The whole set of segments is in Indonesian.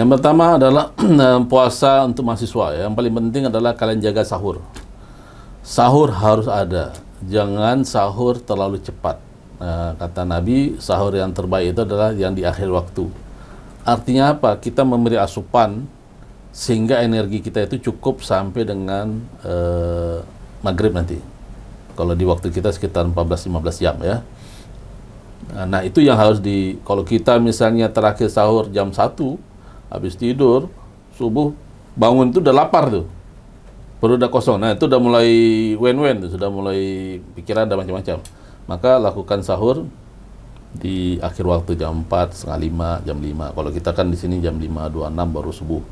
Yang pertama adalah puasa untuk mahasiswa ya. Yang paling penting adalah kalian jaga sahur. Sahur harus ada. Jangan sahur terlalu cepat. Kata Nabi, sahur yang terbaik itu adalah yang di akhir waktu. Artinya apa? Kita memberi asupan sehingga energi kita itu cukup sampai dengan maghrib nanti. Kalau di waktu kita sekitar 14-15 jam ya. Nah, itu yang harus kalau kita misalnya terakhir sahur jam 1, habis tidur, subuh, bangun itu udah lapar tuh. Perut udah kosong. Nah, itu udah mulai wen-wen tuh, sudah mulai pikiran ada macam-macam. Maka lakukan sahur di akhir waktu jam 4, setengah 5, jam 5. Kalau kita kan di sini jam 5.26 baru subuh.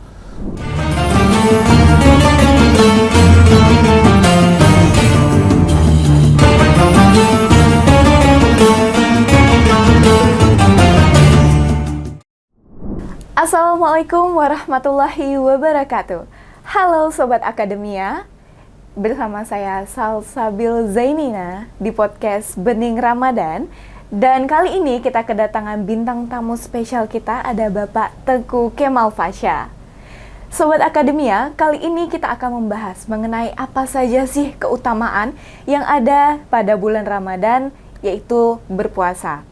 Assalamualaikum warahmatullahi wabarakatuh. Halo Sobat Akademia, bersama saya Salsabil Zainina di podcast Bening Ramadan. Dan kali ini kita kedatangan bintang tamu spesial kita, ada Bapak Tengku Kemal Fasya. Sobat Akademia, kali ini kita akan membahas mengenai apa saja sih keutamaan yang ada pada bulan Ramadan, yaitu berpuasa.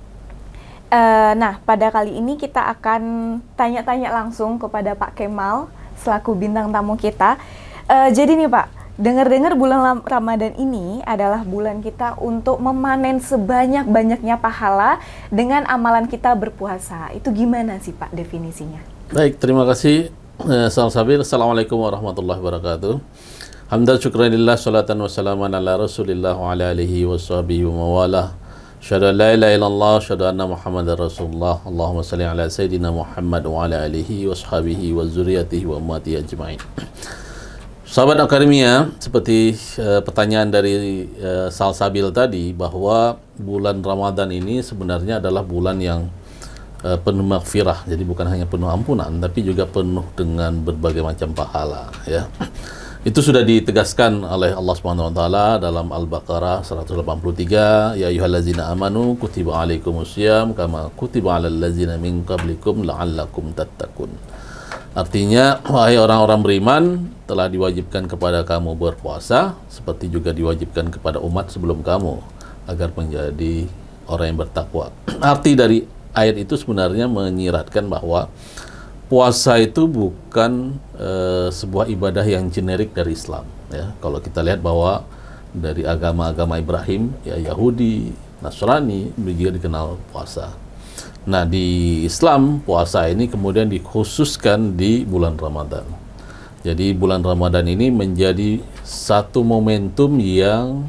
Nah, pada kali ini kita akan tanya-tanya langsung kepada Pak Kemal selaku bintang tamu kita. Jadi nih Pak, dengar-dengar bulan Ramadan ini adalah bulan kita untuk memanen sebanyak-banyaknya pahala dengan amalan kita berpuasa. Itu gimana sih Pak definisinya? Baik, terima kasih Salsabil. Assalamualaikum warahmatullahi wabarakatuh. Hamdan syukranillah, salatan wassalaman ala rasulillah wa ala alihi wa sahbihi wa mawalah. Asyhadu an la ilaha illallah, asyhadu anna Muhammadar Rasulullah. Allahumma shalli ala sayyidina Muhammad wa ala alihi wa sahbihi wa dzurriyyatihi wa ummatihi ajmain. Sahabat Akademia, seperti pertanyaan dari Salsabil tadi, bahwa bulan Ramadan ini sebenarnya adalah bulan yang penuh maghfirah. Jadi bukan hanya penuh ampunan, tapi juga penuh dengan berbagai macam pahala ya. Itu sudah ditegaskan oleh Allah Subhanahu wa taala dalam Al-Baqarah 183, ya ayyuhallazina amanu kutiba alaikumusiyam kama kutiba alal ladzina min qablikum la'allakum tattaqun. Artinya, wahai orang-orang beriman, telah diwajibkan kepada kamu berpuasa seperti juga diwajibkan kepada umat sebelum kamu agar menjadi orang yang bertakwa. Arti dari ayat itu sebenarnya menyiratkan bahwa puasa itu bukan sebuah ibadah yang generik dari Islam ya. Kalau kita lihat bahwa dari agama-agama Ibrahim ya, Yahudi, Nasrani juga dikenal puasa. Nah, di Islam puasa ini kemudian dikhususkan di bulan Ramadan. Jadi bulan Ramadan ini menjadi satu momentum yang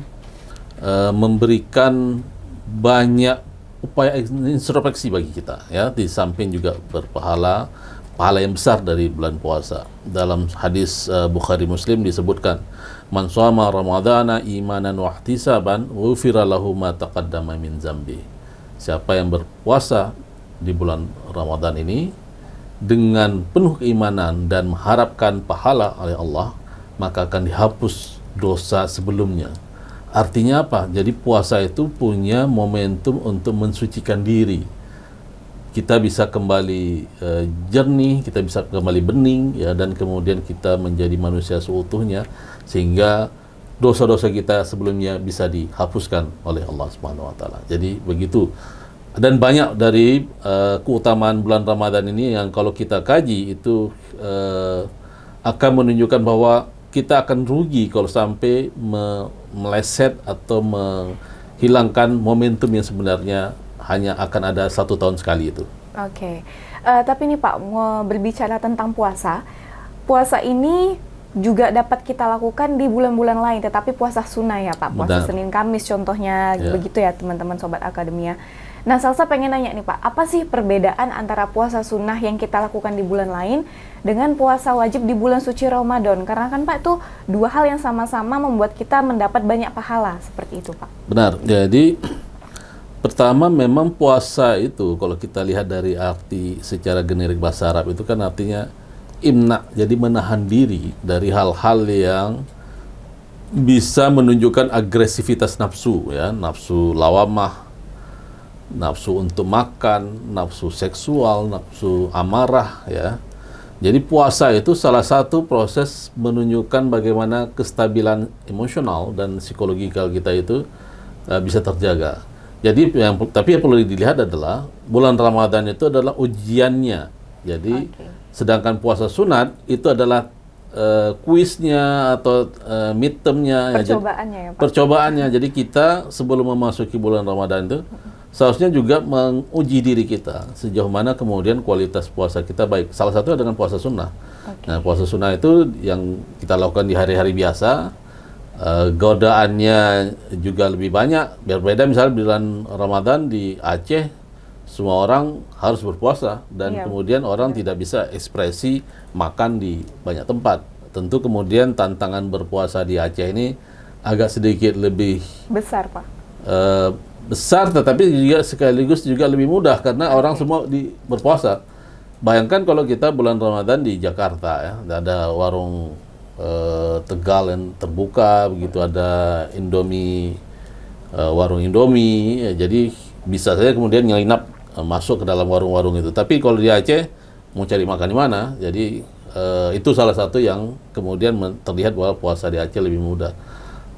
memberikan banyak upaya introspeksi bagi kita ya, di samping juga berpahala yang besar dari bulan puasa. Dalam hadis Bukhari Muslim disebutkan, man shoma ramadhana imanan wa ihtisaban ghufira lahu ma taqaddama min dzambi. Siapa yang berpuasa di bulan Ramadan ini dengan penuh keimanan dan mengharapkan pahala oleh Allah, maka akan dihapus dosa sebelumnya. Artinya apa? Jadi puasa itu punya momentum untuk mensucikan diri. Kita bisa kembali jernih, kita bisa kembali bening ya, dan kemudian kita menjadi manusia seutuhnya sehingga dosa-dosa kita sebelumnya bisa dihapuskan oleh Allah Subhanahu wa taala. Jadi begitu. Dan banyak dari keutamaan bulan Ramadan ini yang kalau kita kaji itu akan menunjukkan bahwa kita akan rugi kalau sampai meleset atau menghilangkan momentum yang sebenarnya hanya akan ada 1 tahun sekali itu. Oke. Tapi nih Pak, mau berbicara tentang puasa. Puasa ini juga dapat kita lakukan di bulan-bulan lain, tetapi puasa sunnah ya Pak. Puasa Senin Kamis contohnya, begitu ya teman-teman Sobat Akademia. Nah, Salsa pengen nanya nih Pak, apa sih perbedaan antara puasa sunnah yang kita lakukan di bulan lain dengan puasa wajib di bulan suci Ramadan? Karena kan Pak, itu dua hal yang sama-sama membuat kita mendapat banyak pahala, seperti itu Pak. Benar, jadi pertama memang puasa itu kalau kita lihat dari arti secara generik bahasa Arab itu kan artinya imna, jadi menahan diri dari hal-hal yang bisa menunjukkan agresivitas nafsu ya, nafsu lawamah, nafsu untuk makan, nafsu seksual, nafsu amarah ya. Jadi puasa itu salah satu proses menunjukkan bagaimana kestabilan emosional dan psikologikal kita itu bisa terjaga. Jadi tapi yang perlu dilihat adalah bulan Ramadan itu adalah ujiannya. Jadi sedangkan puasa sunat itu adalah kuisnya atau midtermnya, percobaannya ya Pak. Percobaannya. Jadi kita sebelum memasuki bulan Ramadan itu seharusnya juga menguji diri kita sejauh mana kemudian kualitas puasa kita baik. Salah satunya dengan puasa sunnah. Nah, puasa sunnah itu yang kita lakukan di hari-hari biasa. Godaannya juga lebih banyak. Berbeda misalnya bulan Ramadan di Aceh, semua orang harus berpuasa dan kemudian orang tidak bisa ekspresi makan di banyak tempat. Tentu kemudian tantangan berpuasa di Aceh ini agak sedikit lebih besar Pak. Besar, tetapi juga sekaligus juga lebih mudah karena orang semua berpuasa. Bayangkan kalau kita bulan Ramadan di Jakarta ya, ada warung Tegal yang terbuka, begitu ada Indomie, warung Indomie, ya, jadi bisa saja kemudian nyelinap masuk ke dalam warung-warung itu. Tapi kalau di Aceh mau cari makan di mana, jadi itu salah satu yang kemudian terlihat bahwa puasa di Aceh lebih mudah.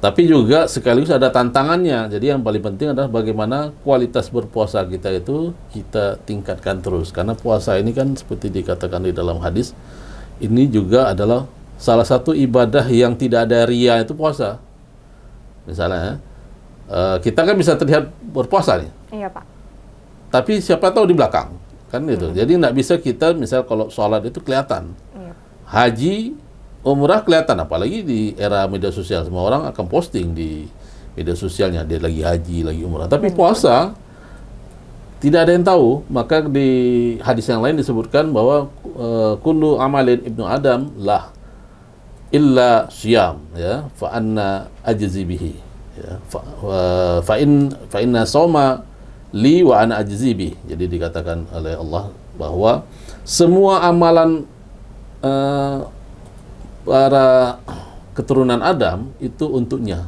Tapi juga sekaligus ada tantangannya. Jadi yang paling penting adalah bagaimana kualitas berpuasa kita itu kita tingkatkan terus. Karena puasa ini kan seperti dikatakan di dalam hadis, ini juga adalah salah satu ibadah yang tidak ada riya, itu puasa. Misalnya, kita kan bisa terlihat berpuasa nih. Iya Pak. Tapi siapa tahu di belakang, kan gitu. Jadi nggak bisa kita, misal kalau sholat itu kelihatan. Haji, umrah kelihatan, apalagi di era media sosial, semua orang akan posting di media sosialnya dia lagi haji, lagi umrah. Tapi puasa tidak ada yang tahu. Maka di hadis yang lain disebutkan bahwa kullu amalin ibnu Adam lah illa siyam, ya, fa anna ajzi bihi, ya, fa inna sawma li wa ana ajzi bihi. Jadi dikatakan oleh Allah bahwa semua amalan para keturunan Adam itu untuknya,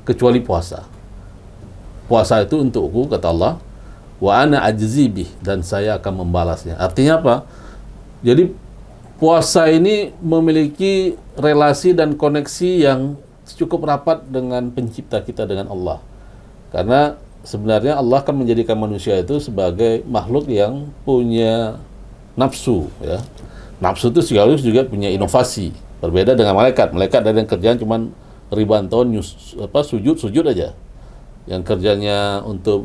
kecuali puasa. Puasa itu untukku, kata Allah, wa ana ajzi bih, dan saya akan membalasnya. Artinya apa? Jadi puasa ini memiliki relasi dan koneksi yang cukup rapat dengan pencipta kita, dengan Allah. Karena sebenarnya Allah kan menjadikan manusia itu sebagai makhluk yang punya nafsu, ya. Nafsu itu sekaligus juga punya inovasi. Berbeda dengan malaikat. Malaikat ada yang kerjaan cuma ribuan tahun sujud aja. Yang kerjanya untuk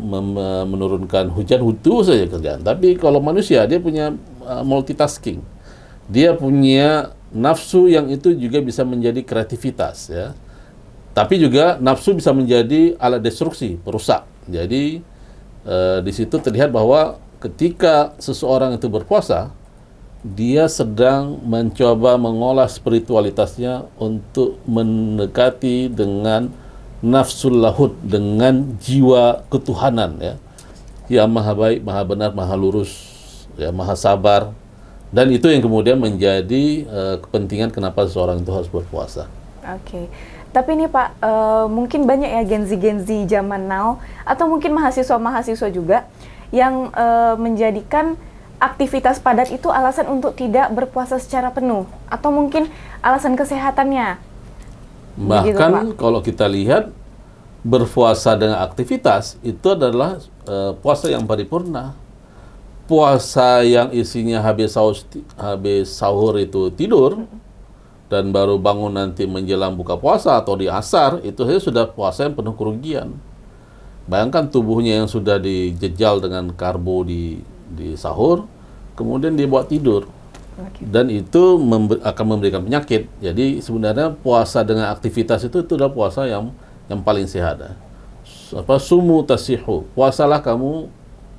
menurunkan hujan, itu saja kerjaan. Tapi kalau manusia, dia punya multitasking. Dia punya nafsu yang itu juga bisa menjadi kreativitas, ya. Tapi juga nafsu bisa menjadi alat destruksi, perusak. Jadi di situ terlihat bahwa ketika seseorang itu berpuasa, dia sedang mencoba mengolah spiritualitasnya untuk mendekati dengan nafsul lahud, dengan jiwa ketuhanan, ya, yang maha baik, maha benar, maha lurus, ya, maha sabar. Dan itu yang kemudian menjadi kepentingan kenapa seseorang itu harus berpuasa. Oke. Tapi ini Pak, mungkin banyak ya Gen Z zaman now, atau mungkin mahasiswa juga yang menjadikan aktivitas padat itu alasan untuk tidak berpuasa secara penuh, atau mungkin alasan kesehatannya. Bahkan kalau kita lihat, berpuasa dengan aktivitas itu adalah puasa yang paripurna. Puasa yang isinya habis sahur itu tidur, dan baru bangun nanti menjelang buka puasa atau di asar, itu saja sudah puasa yang penuh kerugian. Bayangkan tubuhnya yang sudah dijejal dengan karbo di sahur, kemudian dia buat tidur, dan itu akan memberikan penyakit. Jadi sebenarnya puasa dengan aktivitas itu adalah puasa yang paling sehat. Sumu tasihu, puasalah kamu,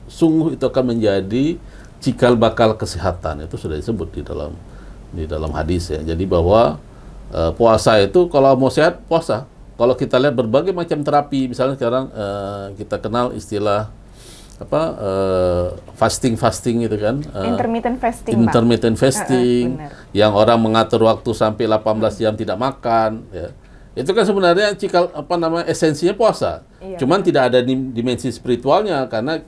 sungguh itu akan menjadi cikal bakal kesehatan. Itu sudah disebut di dalam hadis, ya. Jadi bahwa puasa itu kalau mau sehat, puasa. Kalau kita lihat berbagai macam terapi, misalnya sekarang kita kenal istilah fasting itu kan, intermittent fasting, yang orang mengatur waktu sampai 18 jam tidak makan, ya. Itu kan sebenarnya esensinya puasa. Cuman tidak ada dimensi spiritualnya karena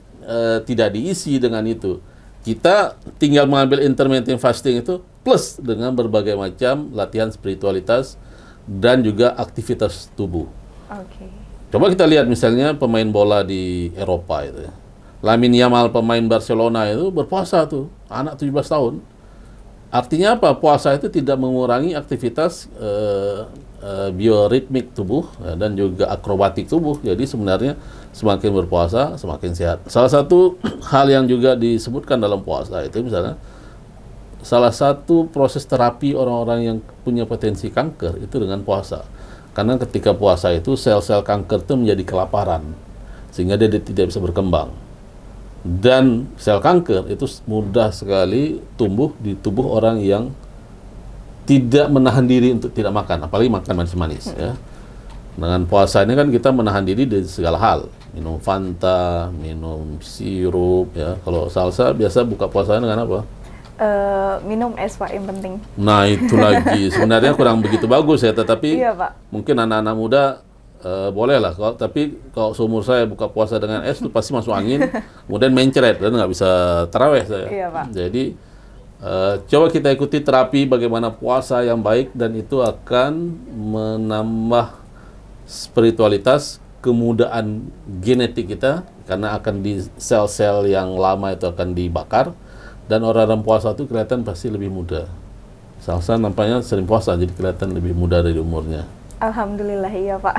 tidak diisi dengan itu. Kita tinggal mengambil intermittent fasting itu, plus dengan berbagai macam latihan spiritualitas dan juga aktivitas tubuh. Oke. Coba kita lihat misalnya pemain bola di Eropa itu ya. Lamine Yamal pemain Barcelona itu berpuasa tuh, anak 17 tahun. Artinya apa? Puasa itu tidak mengurangi aktivitas bioritmik tubuh dan juga akrobatik tubuh. Jadi sebenarnya semakin berpuasa semakin sehat. Salah satu hal yang juga disebutkan dalam puasa itu misalnya salah satu proses terapi orang-orang yang punya potensi kanker itu dengan puasa. Karena ketika puasa itu sel-sel kanker itu menjadi kelaparan sehingga dia tidak bisa berkembang. Dan sel kanker itu mudah sekali tumbuh di tubuh orang yang tidak menahan diri untuk tidak makan, apalagi makan manis-manis ya. Dengan puasa ini kan kita menahan diri dari segala hal, minum Fanta, minum sirup ya. Kalau Salsa biasa buka puasanya dengan apa? Minum es Pak yang penting. Nah itu lagi sebenarnya kurang begitu bagus ya, tetapi Iya Pak. mungkin anak-anak muda boleh lah, tapi kalau seumur saya buka puasa dengan es itu pasti masuk angin, kemudian mencret dan nggak bisa taraweh saya. Iya, Pak. Jadi coba kita ikuti terapi bagaimana puasa yang baik dan itu akan menambah spiritualitas, kemudahan genetik kita karena akan di sel-sel yang lama itu akan dibakar dan orang-orang puasa itu kelihatan pasti lebih muda. Salsa nampaknya sering puasa jadi kelihatan lebih muda dari umurnya. Alhamdulillah iya Pak.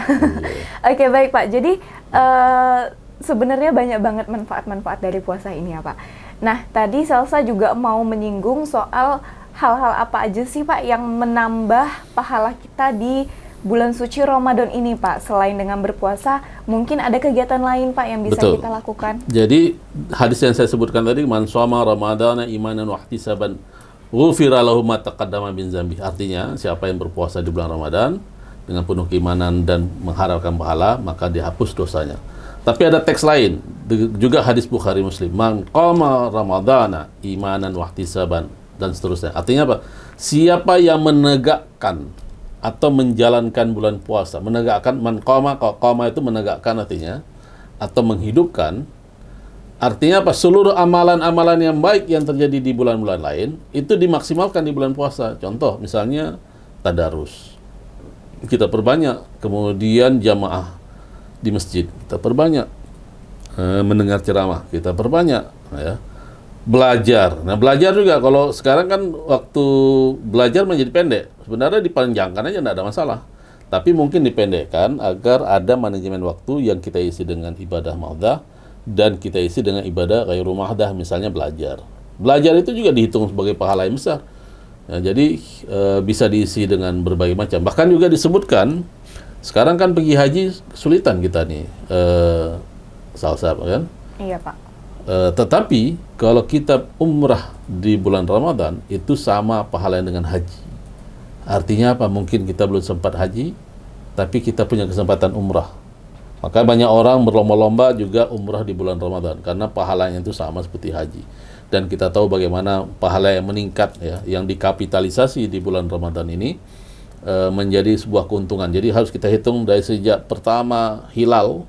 Oke baik Pak. Jadi sebenarnya banyak banget manfaat-manfaat dari puasa ini ya Pak. Nah tadi Salsa juga mau menyinggung soal hal-hal apa aja sih Pak yang menambah pahala kita di bulan suci Ramadan ini Pak. Selain dengan berpuasa, mungkin ada kegiatan lain Pak yang bisa Betul. kita lakukan. Jadi hadis yang saya sebutkan tadi, man shoma ramadhana imanan wa ihtisaban ghufira lahu ma taqaddama min dzambi. Artinya siapa yang berpuasa di bulan Ramadan dengan penuh keimanan dan mengharapkan pahala, maka dihapus dosanya. Tapi ada teks lain, juga hadis Bukhari Muslim. Man qama ramadhana imanan wa ihtisaban dan seterusnya. Artinya apa? Siapa yang menegakkan atau menjalankan bulan puasa, menegakkan, man qama itu menegakkan artinya atau menghidupkan. Artinya apa? Seluruh amalan-amalan yang baik yang terjadi di bulan-bulan lain itu dimaksimalkan di bulan puasa. Contoh misalnya tadarus. Kita perbanyak, kemudian jamaah di masjid kita perbanyak, mendengar ceramah kita perbanyak ya. Belajar. Nah, belajar juga kalau sekarang kan waktu belajar menjadi pendek. Sebenarnya dipanjangkan aja tidak ada masalah. Tapi mungkin dipendekkan agar ada manajemen waktu yang kita isi dengan ibadah mahdah dan kita isi dengan ibadah ghairu mahdah, misalnya belajar. Belajar itu juga dihitung sebagai pahala yang besar. Nah, jadi bisa diisi dengan berbagai macam. Bahkan juga disebutkan sekarang kan pergi haji kesulitan kita nih, Salsa kan? Iya Pak. Tetapi kalau kita umrah di bulan Ramadan itu sama pahalanya dengan haji. Artinya apa? Mungkin kita belum sempat haji, tapi kita punya kesempatan umrah. Maka banyak orang berlomba-lomba juga umrah di bulan Ramadan karena pahalanya itu sama seperti haji. Dan kita tahu bagaimana pahala yang meningkat ya, yang dikapitalisasi di bulan Ramadan ini menjadi sebuah keuntungan. Jadi harus kita hitung dari sejak pertama hilal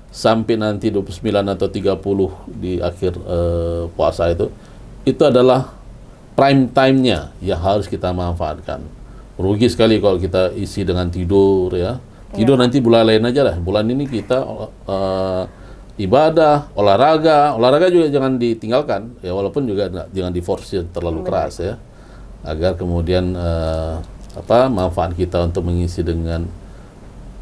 sampai nanti 29 atau 30 di akhir puasa itu adalah prime time-nya yang harus kita manfaatkan. Rugi sekali kalau kita isi dengan tidur ya. Tidur nanti bulan lain aja lah. Bulan ini kita ibadah, olahraga juga jangan ditinggalkan ya, walaupun juga jangan diforsir terlalu keras ya. Agar kemudian manfaat kita untuk mengisi dengan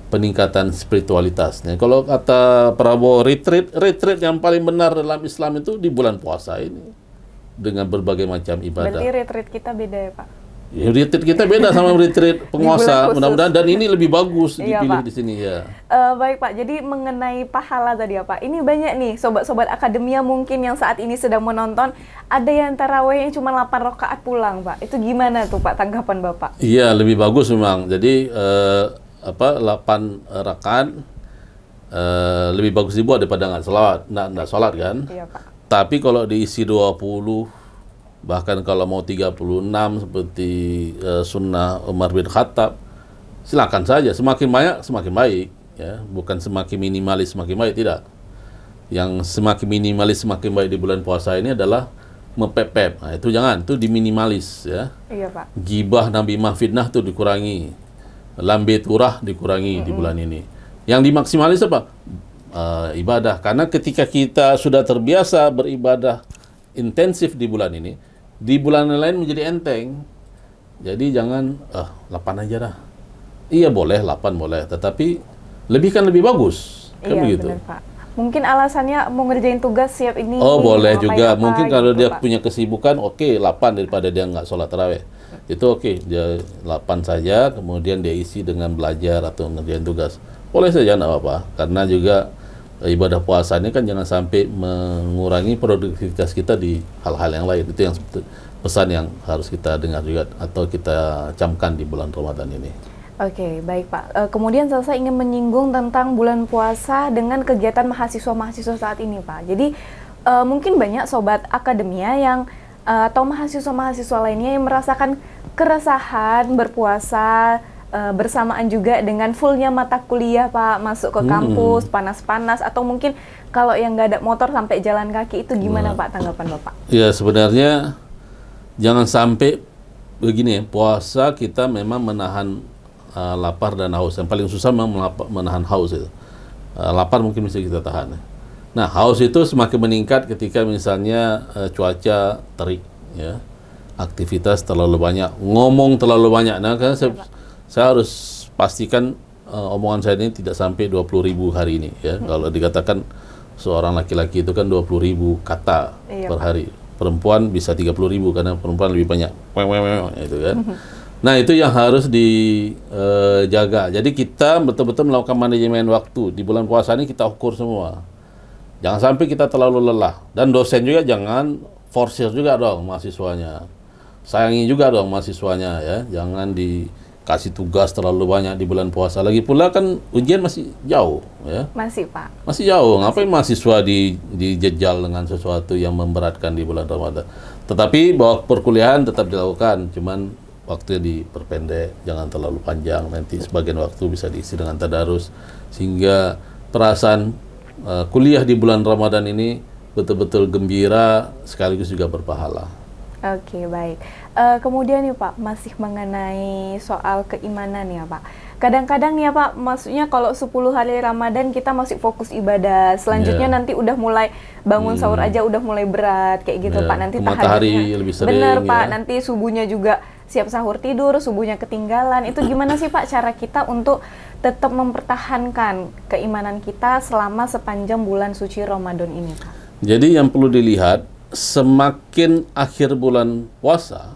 peningkatan spiritualitasnya. Kalau kata Prabowo, retreat yang paling benar dalam Islam itu di bulan puasa ini dengan berbagai macam ibadah. Berarti retreat kita beda ya Pak? Ya, retreat kita beda sama retreat penguasa. Mudah-mudahan dan ini lebih bagus Iya, dipilih Pak. di sini ya. Baik Pak, jadi mengenai pahala tadi ya Pak, ini banyak nih sobat-sobat akademia mungkin yang saat ini sedang menonton, ada yang tarawih yang cuma 8 rakaat pulang Pak. Itu gimana tuh Pak tanggapan Bapak? Iya, lebih bagus memang. Jadi 8 rakaat lebih bagus dibuat daripada nggak sholat kan. Iya Pak. Tapi kalau diisi 20, bahkan kalau mau 36 seperti sunnah Umar bin Khattab, silakan saja. Semakin banyak semakin baik ya, bukan semakin minimalis semakin baik, tidak. Yang semakin minimalis semakin baik di bulan puasa ini adalah mepep-pep. Nah, itu jangan, itu diminimalis ya. Iya, Pak. Gibah, namimah, fitnah itu dikurangi. Lambe turah dikurangi di bulan ini. Yang dimaksimalis apa? Ibadah. Karena ketika kita sudah terbiasa beribadah intensif di bulan ini, di bulan lain menjadi enteng. Jadi jangan 8 aja dah. Iya boleh, 8 boleh, tetapi lebih kan lebih bagus. Kan Iya, begitu. benar, Pak. Mungkin alasannya mau ngerjain tugas siap ini. Oh boleh mau juga. ngapain apa, Mungkin kalau gitu, dia Pak. punya kesibukan, oke 8 daripada dia nggak sholat tarawih. Itu oke, dia 8 saja, kemudian dia isi dengan belajar atau ngerjain tugas. Boleh saja, nggak apa-apa. Karena juga ibadah puasa ini kan jangan sampai mengurangi produktivitas kita di hal-hal yang lain. Itu yang pesan yang harus kita dengar juga atau kita camkan di bulan Ramadan ini. Oke, baik Pak. Kemudian saya ingin menyinggung tentang bulan puasa dengan kegiatan mahasiswa-mahasiswa saat ini, Pak. Jadi mungkin banyak sobat akademia yang atau mahasiswa-mahasiswa lainnya yang merasakan keresahan berpuasa bersamaan juga dengan fullnya mata kuliah, Pak. Masuk ke kampus, panas-panas, atau mungkin kalau yang nggak ada motor sampai jalan kaki, itu gimana Pak tanggapan Bapak? Ya sebenarnya jangan sampai begini ya, puasa kita memang menahan lapar dan haus. Yang paling susah memang menahan haus itu. Lapar mungkin bisa kita tahan. Nah, haus itu semakin meningkat ketika misalnya cuaca terik, ya, aktivitas terlalu banyak, ngomong terlalu banyak. Nah, kan saya harus pastikan omongan saya ini tidak sampai 20.000 hari ini, ya. Kalau dikatakan seorang laki-laki itu kan 20.000 kata per hari. Perempuan bisa 30.000 karena perempuan lebih banyak. Itu kan. Nah, itu yang harus dijaga. Jadi kita betul-betul melakukan manajemen waktu. Di bulan puasa ini kita ukur semua. Jangan sampai kita terlalu lelah. Dan dosen juga jangan forsir juga dong mahasiswanya. Sayangi juga dong mahasiswanya ya. Jangan dikasih tugas terlalu banyak di bulan puasa. Lagi pula kan ujian masih jauh ya. Masih, Pak. Masih jauh. Ngapain mahasiswa dijejal dengan sesuatu yang memberatkan di bulan Ramadan. Tetapi bahwa perkuliahan tetap dilakukan. Cuman waktunya diperpendek, jangan terlalu panjang. Nanti sebagian waktu bisa diisi dengan tadarus sehingga perasaan kuliah di bulan Ramadan ini betul-betul gembira sekaligus juga berpahala. Oke, baik. Kemudian nih Pak, masih mengenai soal keimanan ya Pak. Kadang-kadang nih ya Pak, maksudnya kalau 10 hari Ramadan kita masih fokus ibadah. Selanjutnya nanti udah mulai bangun sahur aja udah mulai berat kayak gitu Pak. Nanti matahari lebih sering. Bener Pak, nanti subuhnya juga siap sahur tidur, subuhnya ketinggalan. Itu gimana sih Pak cara kita untuk tetap mempertahankan keimanan kita selama sepanjang bulan suci Ramadan ini Pak? Jadi yang perlu dilihat, semakin akhir bulan puasa,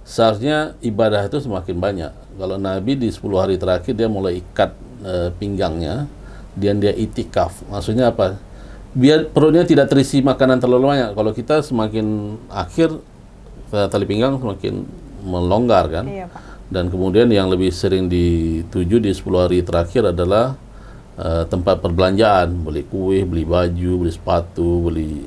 seharusnya ibadah itu semakin banyak. Kalau Nabi di 10 hari terakhir dia mulai ikat pinggangnya, dan dia itikaf. Maksudnya apa? Biar perutnya tidak terisi makanan terlalu banyak. Kalau kita semakin akhir, tali pinggang semakin melonggar kan. Iya, Pak. Dan kemudian yang lebih sering dituju di 10 hari terakhir adalah tempat perbelanjaan, beli kue, beli baju, beli sepatu, beli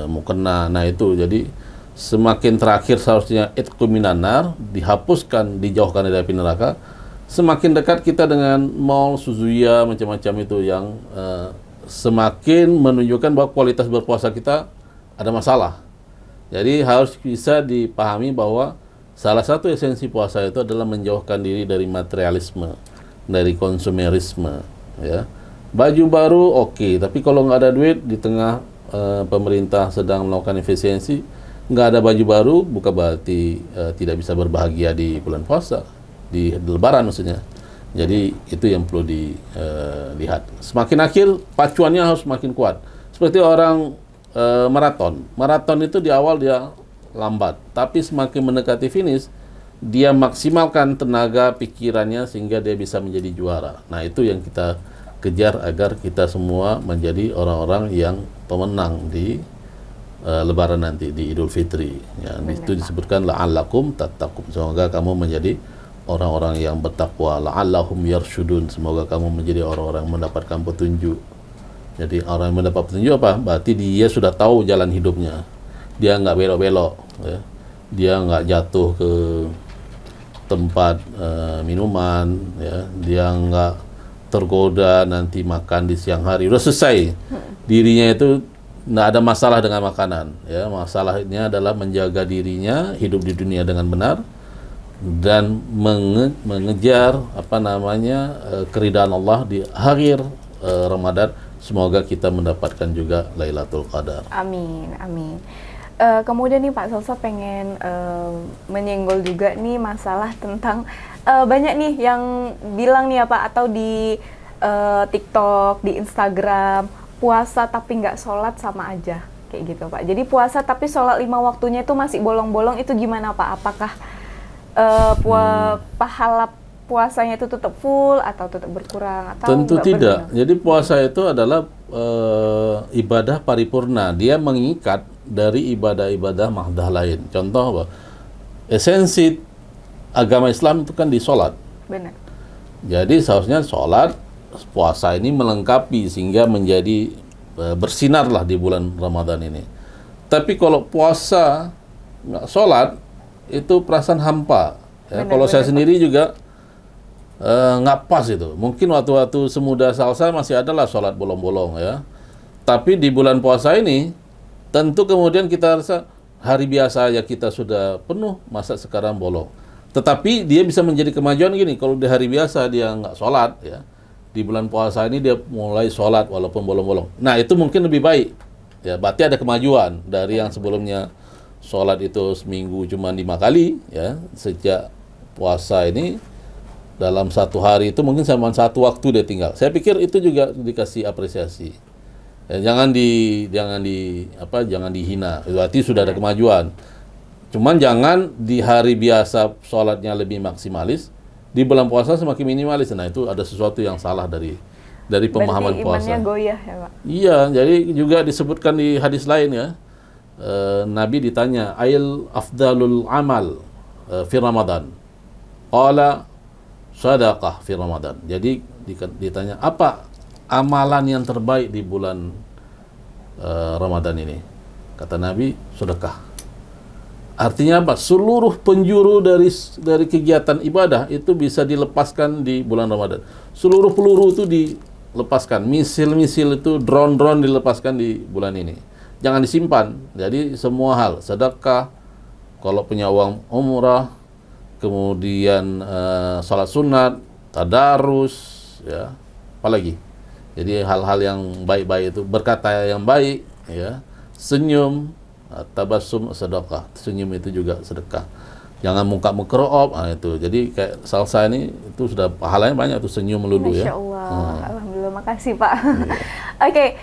mukena. Nah itu jadi semakin terakhir seharusnya itqu minan nar, dihapuskan, dijauhkan dari api neraka. Semakin dekat kita dengan mall, Suzuya, macam-macam itu yang semakin menunjukkan bahwa kualitas berpuasa kita ada masalah. Jadi harus bisa dipahami bahwa salah satu esensi puasa itu adalah menjauhkan diri dari materialisme, dari konsumerisme. Ya, baju baru oke, tapi kalau nggak ada duit di tengah pemerintah sedang melakukan efisiensi, nggak ada baju baru bukan berarti tidak bisa berbahagia di bulan puasa, di Lebaran maksudnya. Jadi itu yang perlu dilihat. Semakin akhir pacuannya harus semakin kuat. Seperti orang maraton itu di awal dia lambat, tapi semakin mendekati finish dia maksimalkan tenaga pikirannya sehingga dia bisa menjadi juara. Nah itu yang kita kejar agar kita semua menjadi orang-orang yang pemenang di Lebaran nanti, di Idul Fitri. Ya, itu disebutkan la'allakum tattaqun. Semoga kamu menjadi orang-orang yang bertakwa. La'allahum yarshudun. Semoga kamu menjadi orang-orang yang mendapatkan petunjuk. Jadi orang yang mendapat petunjuk apa? Berarti dia sudah tahu jalan hidupnya. Dia nggak belok-belok. Ya. Dia nggak jatuh ke tempat minuman, ya. Dia nggak tergoda nanti makan di siang hari. Udah selesai. Dirinya itu nggak ada masalah dengan makanan. Ya, masalahnya adalah menjaga dirinya hidup di dunia dengan benar dan mengejar keridhaan Allah di akhir Ramadan. Semoga kita mendapatkan juga Lailatul Qadar. Amin, amin. Kemudian nih Pak Salsa pengen menyenggol juga nih masalah tentang banyak nih yang bilang nih ya Pak, atau di TikTok, di Instagram, puasa tapi nggak sholat sama aja, kayak gitu Pak. Jadi puasa tapi sholat 5 waktunya itu masih bolong-bolong, itu gimana Pak? Apakah pahala puasanya itu tetap full atau tetap berkurang? Atau Tentu tidak. benar? Jadi puasa itu adalah ibadah paripurna. Dia mengikat dari ibadah-ibadah mahdah lain. Contoh apa? Esensi agama Islam itu kan di sholat. Benar. Jadi seharusnya sholat, puasa ini melengkapi sehingga menjadi bersinarlah di bulan Ramadan ini. Tapi kalau puasa nggak sholat, itu perasaan hampa. Ya, kalau saya sendiri juga nggak pas itu. Mungkin waktu-waktu semuda Salsa masih adalah sholat bolong-bolong ya. Tapi di bulan puasa ini, tentu kemudian kita rasa hari biasa ya kita sudah penuh, masa sekarang bolong. Tetapi dia bisa menjadi kemajuan gini, kalau di hari biasa dia nggak sholat ya, di bulan puasa ini dia mulai sholat walaupun bolong-bolong. Nah itu mungkin lebih baik. Ya, berarti ada kemajuan dari yang sebelumnya sholat itu seminggu cuma 5 kali ya, sejak puasa ini dalam satu hari itu mungkin cuma satu waktu dia tinggal. Saya pikir itu juga dikasih apresiasi. Ya, jangan dihina. Berarti sudah ada kemajuan. Cuman jangan di hari biasa sholatnya lebih maksimalis, di bulan puasa semakin minimalis. Nah itu ada sesuatu yang salah dari pemahaman berarti puasa. imannya goyah ya Pak? Iya, jadi juga disebutkan di hadis lain ya. Nabi ditanya, "Ail afdalul amal fi Ramadan?" Qala sadaqah fi Ramadan. Jadi ditanya, apa amalan yang terbaik di bulan Ramadan ini? Kata Nabi, sedekah. Artinya apa? Seluruh penjuru dari kegiatan ibadah itu bisa dilepaskan di bulan Ramadan. Seluruh peluru itu dilepaskan, misil-misil itu, drone-drone dilepaskan di bulan ini. Jangan disimpan. Jadi semua hal, sedekah, kalau punya uang umrah, kemudian salat sunat, tadarus, ya, apalagi. Jadi hal-hal yang baik-baik itu, berkata yang baik, ya, senyum, tabassum sedekah, senyum itu juga sedekah. Jangan muka mukroop, itu. Jadi kayak Salsa ini itu sudah pahalanya banyak tuh, senyum melulu. Masya ya. Allah, Alhamdulillah, makasih Pak. Oke,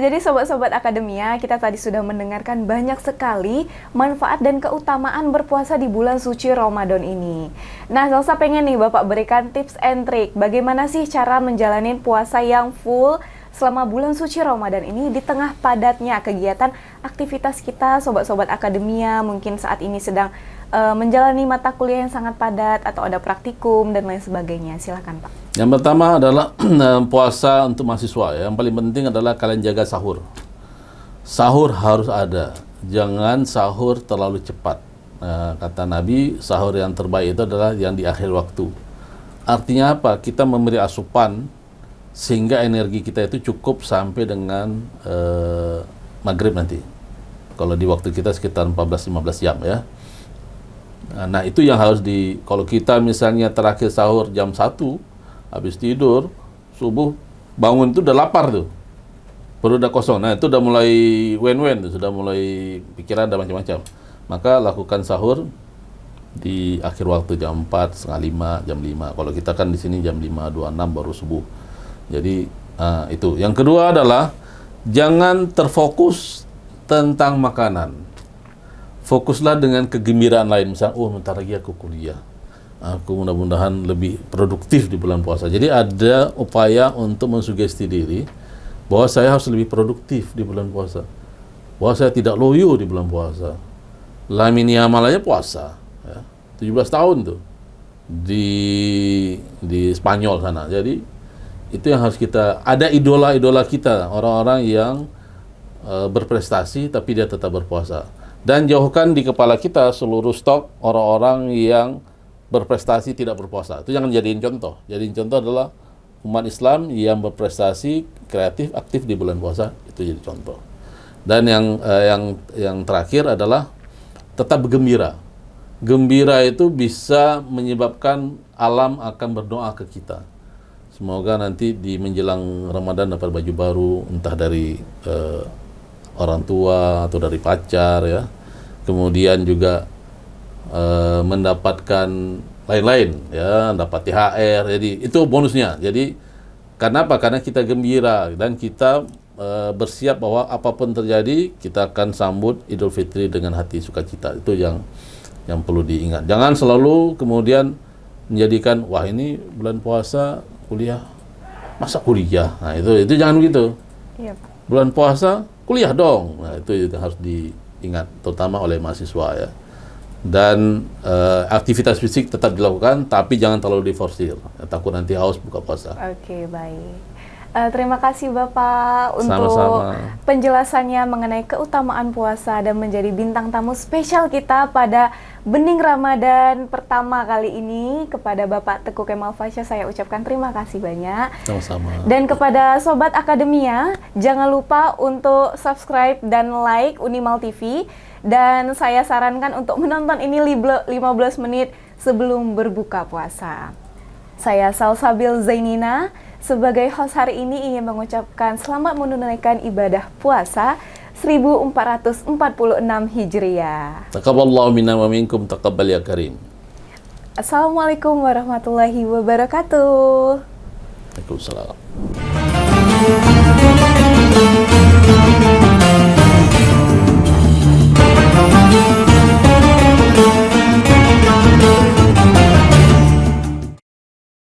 jadi sobat-sobat akademia, kita tadi sudah mendengarkan banyak sekali manfaat dan keutamaan berpuasa di bulan suci Ramadan ini. Nah, Salsa pengen nih Bapak berikan tips and trick, bagaimana sih cara menjalani puasa yang full selama bulan suci Ramadan ini di tengah padatnya kegiatan aktivitas kita, sobat-sobat akademia mungkin saat ini sedang menjalani mata kuliah yang sangat padat atau ada praktikum dan lain sebagainya. Silakan Pak. Yang pertama adalah puasa untuk mahasiswa ya. Yang paling penting adalah kalian jaga sahur. Sahur harus ada. Jangan sahur terlalu cepat. Kata Nabi, sahur yang terbaik itu adalah yang di akhir waktu. Artinya apa? Kita memberi asupan sehingga energi kita itu cukup sampai dengan maghrib nanti. Kalau di waktu kita sekitar 14-15 jam ya. Nah itu yang harus kalau kita misalnya terakhir sahur jam 1, habis tidur, subuh bangun itu udah lapar tuh, perut udah kosong. Nah itu udah mulai wen-wen tuh, sudah mulai pikiran ada macam-macam. Maka lakukan sahur di akhir waktu jam 4, setengah 5, jam 5. Kalau kita kan di sini jam 5.26 baru subuh. Jadi itu. Yang kedua adalah jangan terfokus tentang makanan. Fokuslah dengan kegembiraan lain. Misalnya, bentar lagi aku kuliah. Aku mudah-mudahan lebih produktif di bulan puasa. Jadi ada upaya untuk mensugesti diri bahwa saya harus lebih produktif di bulan puasa. Bahwa saya tidak loyo di bulan puasa. Lamini amalannya puasa. Ya. 17 tahun tuh. Di Spanyol sana. Jadi itu yang harus kita, ada idola-idola kita, orang-orang yang berprestasi tapi dia tetap berpuasa. Dan jauhkan di kepala kita seluruh stok orang-orang yang berprestasi tidak berpuasa. Itu jangan jadiin contoh. Jadiin contoh adalah umat Islam yang berprestasi, kreatif, aktif di bulan puasa. Itu jadi contoh. Dan yang terakhir adalah tetap gembira. Gembira itu bisa menyebabkan alam akan berdoa ke kita. Semoga nanti di menjelang Ramadan dapat baju baru, entah dari orang tua atau dari pacar ya. Kemudian juga mendapatkan lain-lain ya, dapat THR. Jadi itu bonusnya. Jadi kenapa? Karena kita gembira dan kita bersiap bahwa apapun terjadi kita akan sambut Idul Fitri dengan hati sukacita. Itu yang perlu diingat. Jangan selalu kemudian menjadikan wah ini bulan puasa kuliah, masa kuliah? Nah itu jangan begitu. Iya, Pak. Bulan puasa kuliah dong. Nah itu harus diingat, terutama oleh mahasiswa ya. Dan aktivitas fisik tetap dilakukan, tapi jangan terlalu diforsir. Takut nanti haus buka puasa. Oke, baik. Terima kasih Bapak untuk Sama-sama. penjelasannya mengenai keutamaan puasa dan menjadi bintang tamu spesial kita pada Bening Ramadan pertama kali ini. Kepada Bapak Teguh Kemal Fasya saya ucapkan terima kasih banyak. Sama-sama. Dan kepada Sobat Akademia, jangan lupa untuk subscribe dan like Unimal TV. Dan saya sarankan untuk menonton ini 15 menit sebelum berbuka puasa. Saya Salsabil Zainina sebagai host hari ini ingin mengucapkan selamat menunaikan ibadah puasa 1446 Hijriah. Taqabbalallahu minna wa minkum taqabbal ya karim. Assalamualaikum warahmatullahi wabarakatuh. Waalaikumsalam.